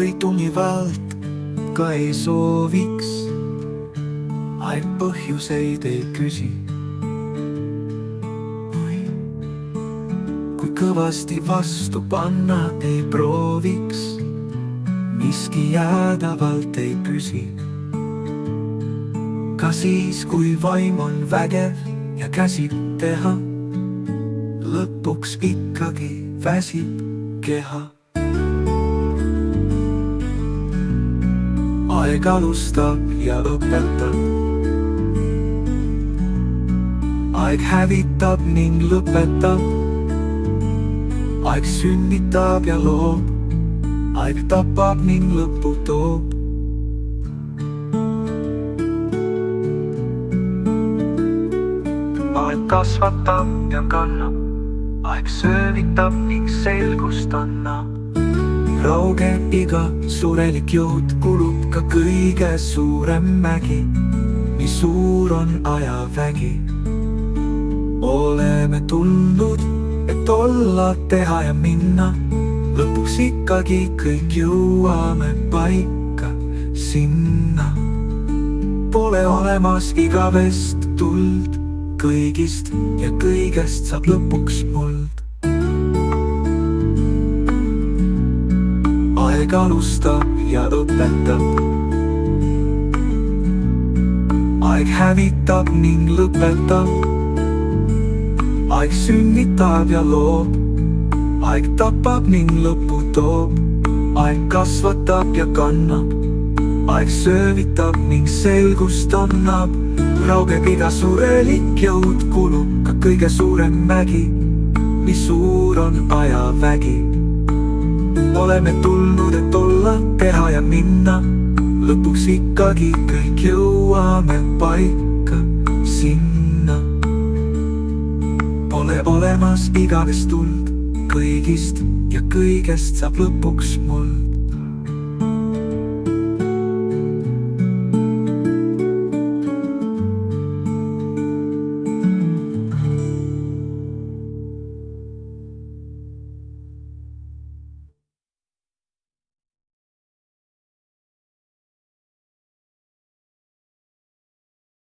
kui tunnivalt ka ei sooviks. Aeg põhjuseid ei küsi. Kui kõvasti vastu panna ei prooviks, miski jäädavalt ei püsi. Ka siis, kui vaim on vägev ja käsib teha, lõpuks ikkagi väsib keha. Aeg alustab ja õpetab. Aeg hävitab ning lõpetab. Aeg sünnitab ja loob. Aeg tapab ning lõpu toob. Aeg kasvatab ja kannab. Aeg söövitab ning selgust annab. Raugeb iga surelik jõud, kulub ka kõige suurem mägi. Nii suur on ajavägi. Oleme tulnud, et olla, teha ja minna. Lõpuks ikkagi kõik jõuame paika sinna. Pole olemas igavest tuld, kõigist ja kõigest saab lõpuks muld. Aeg alustab ja õpetab. Aeg hävitab ning lõpetab. Aeg sünnitab ja loob. Aeg tapab ning lõpu toob. Aeg kasvatab ja kannab. Aeg söövitab ning selgust annab. Raugeb iga surelik jõud, kulub ka kõige suurem mägi. Nii suur on ajavägi. Oleme tulnud, et olla, teha ja minna. Lõpuks ikkagi kõik jõuame paika sinna. Pole olemas igavest tuld, kõigist ja kõigest saab lõpuks muld.